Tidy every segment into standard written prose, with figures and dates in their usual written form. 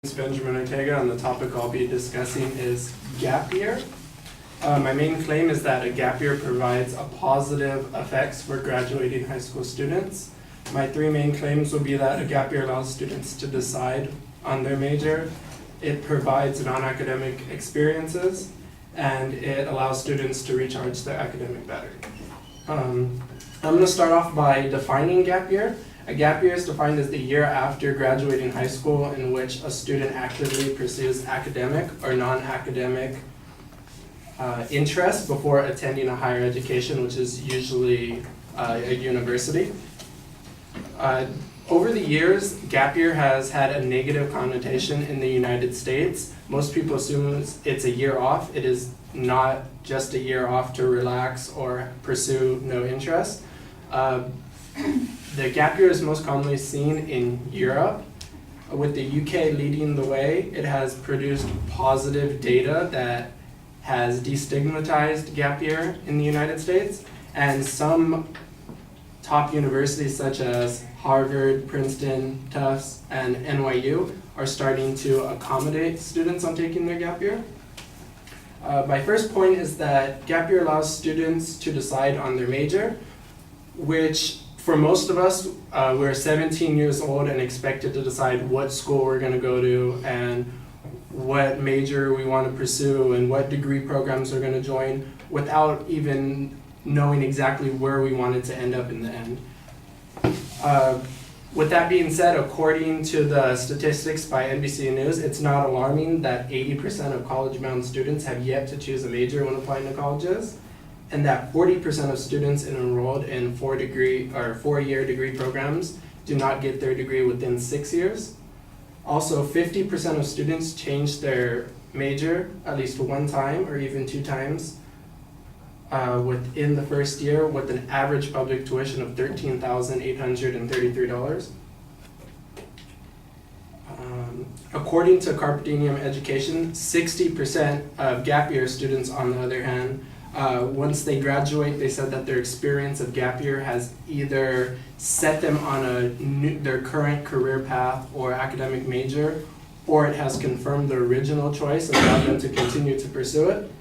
It's Benjamin Ortega, and the topic I'll be discussing is gap year. My main claim is that a gap year provides a positive effects for graduating high school students. My three main claims will be that a gap year allows students to decide on their major, it provides non-academic experiences, and it allows students to recharge their academic battery. I'm going to start off by defining gap year. A gap year is defined as the year after graduating high school in which a student actively pursues academic or non-academic interests before attending a higher education, which is usually a university. Over the years, gap year has had a negative connotation in the United States. Most people assume it's a year off. It is not just a year off to relax or pursue no interest. The gap year is most commonly seen in Europe, with the UK leading the way. It has produced positive data that has destigmatized gap year in the United States, and some top universities such as Harvard, Princeton, Tufts, and NYU are starting to accommodate students on taking their gap year. My first point is that gap year allows students to decide on their major, which for most of us, we're 17 years old and expected to decide what school we're going to go to and what major we want to pursue and what degree programs we're going to join without even knowing exactly where we wanted to end up in the end. With that being said, according to the statistics by NBC News, it's not alarming that 80% of college-bound students have yet to choose a major when applying to colleges, and that 40% of students enrolled in four-year degree programs do not get their degree within 6 years. Also, 50% of students change their major at least one time or even two times within the first year, with an average public tuition of $13,833. According to Carpe Diem Education, 60% of gap year students, on the other hand, once they graduate, they said that their experience of gap year has either set them on their current career path or academic major, or it has confirmed their original choice and allowed them to continue to pursue it.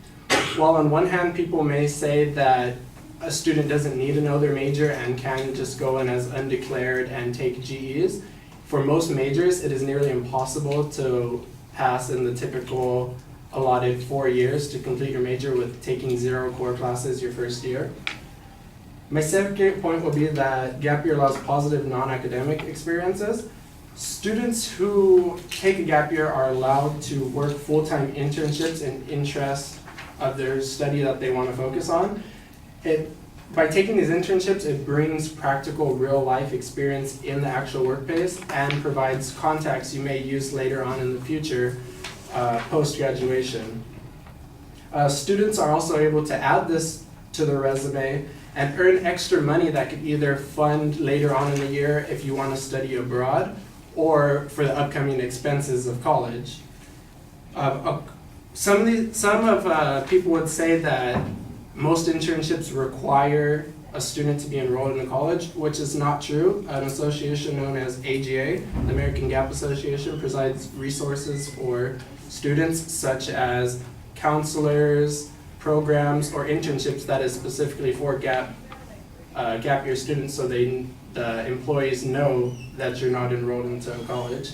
While on one hand, people may say that a student doesn't need to know their major and can just go in as undeclared and take GEs, for most majors, it is nearly impossible to pass in the typical allotted 4 years to complete your major with taking 0 core classes your first year. My second point will be that gap year allows positive non-academic experiences. Students who take a gap year are allowed to work full-time internships in interest of their study that they want to focus on. By taking these internships, it brings practical real-life experience in the actual workplace and provides contacts you may use later on in the future post-graduation. Students are also able to add this to their resume and earn extra money that could either fund later on in the year if you want to study abroad or for the upcoming expenses of college. Some people would say that most internships require a student to be enrolled in a college, which is not true. An association known as AGA, the American Gap Association, provides resources for students such as counselors, programs, or internships that is specifically for gap year students, so the employees know that you're not enrolled into a college.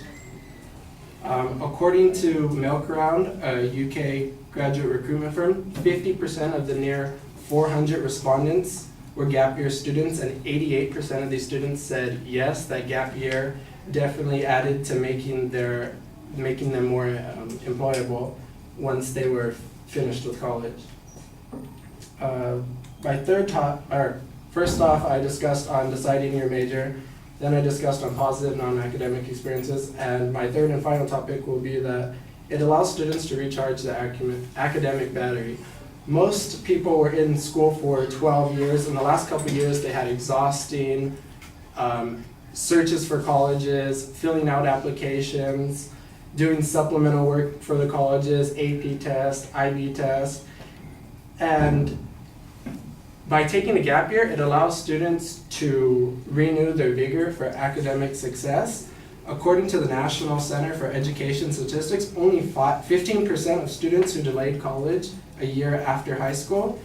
According to Milkround, a UK graduate recruitment firm, 50% of the near 400 respondents were gap year students, and 88% of these students said yes, that gap year definitely added to making them more employable once they were finished with college. First off, I discussed on deciding your major. Then I discussed on positive non-academic experiences, and my third and final topic will be that it allows students to recharge their academic battery. Most people were in school for 12 years. In the last couple of years, they had exhausting searches for colleges, filling out applications, doing supplemental work for the colleges, AP test, IB test, and by taking a gap year, it allows students to renew their vigor for academic success. According to the National Center for Education Statistics, only 15% of students who delayed college a year after high school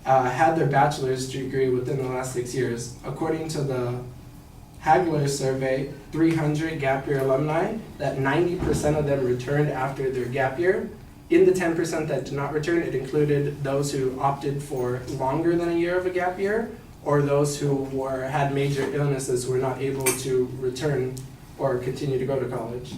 had their bachelor's degree within the last 6 years. According to the Hagler survey, 300 gap year alumni, that 90% of them returned after their gap year. In the 10% that did not return, it included those who opted for longer than a year of a gap year, or those who had major illnesses who were not able to return or continue to go to college.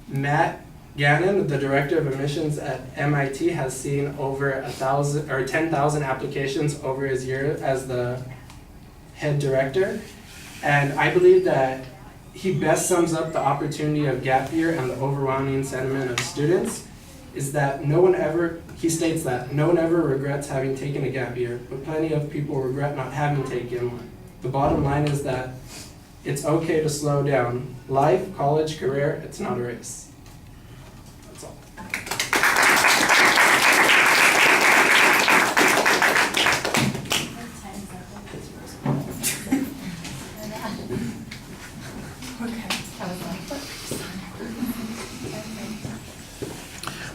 Matt Gannon, the director of admissions at MIT, has seen over 10,000 applications over his year as the head director, and I believe that he best sums up the opportunity of gap year and the overwhelming sentiment of students is that he states that no one ever regrets having taken a gap year, but plenty of people regret not having taken one. The bottom line is that it's okay to slow down. Life, college, career, it's not a race. That's all.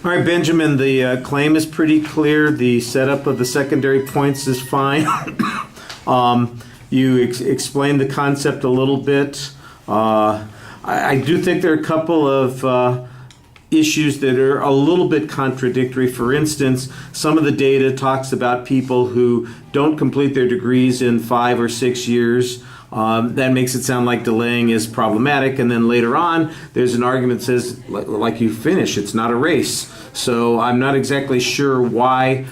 All right, Benjamin, the claim is pretty clear. The setup of the secondary points is fine. You explained the concept a little bit. I do think there are a couple of issues that are a little bit contradictory. For instance, some of the data talks about people who don't complete their degrees in 5 or 6 years. That makes it sound like delaying is problematic, and then later on there's an argument that says like you finish, it's not a race. So I'm not exactly sure why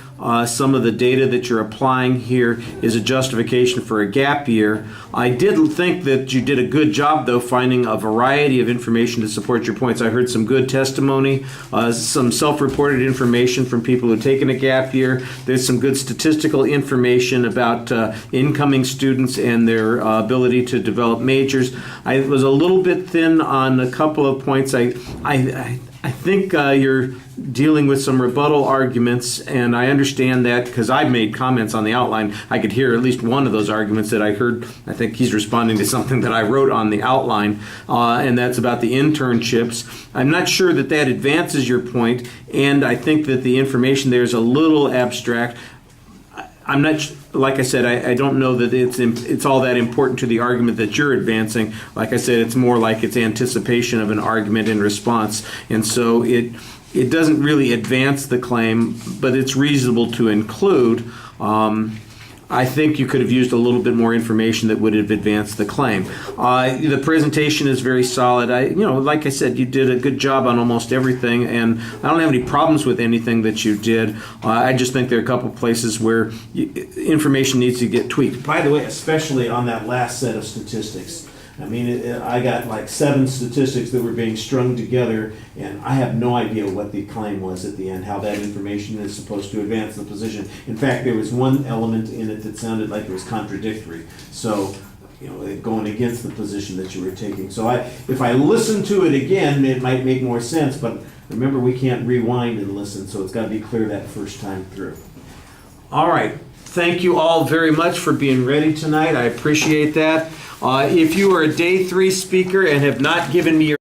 some of the data that you're applying here is a justification for a gap year. I did think that you did a good job, though, finding a variety of information to support your points. I heard some good testimony, some self-reported information from people who've taken a gap year. There's some good statistical information about incoming students and their ability to develop majors. I was a little bit thin on a couple of points. I think you're dealing with some rebuttal arguments, and I understand that because I've made comments on the outline. I could hear at least one of those arguments that I heard. I think he's responding to something that I wrote on the outline, and that's about the internships. I'm not sure that that advances your point, and I think that the information there is a little abstract. I'm not, like I said, I don't know that it's all that important to the argument that you're advancing. Like I said, it's more like it's anticipation of an argument in response, and so it doesn't really advance the claim, but it's reasonable to include. I think you could have used a little bit more information that would have advanced the claim. The presentation is very solid. Like I said, you did a good job on almost everything, and I don't have any problems with anything that you did. I just think there are a couple places where information needs to get tweaked. By the way, especially on that last set of statistics. I mean, I got like 7 statistics that were being strung together, and I have no idea what the claim was at the end, how that information is supposed to advance the position. In fact, there was one element in it that sounded like it was contradictory. So, going against the position that you were taking. So if I listen to it again, it might make more sense, but remember, we can't rewind and listen, so it's got to be clear that first time through. All right. Thank you all very much for being ready tonight. I appreciate that. If you are a day 3 speaker and have not given me your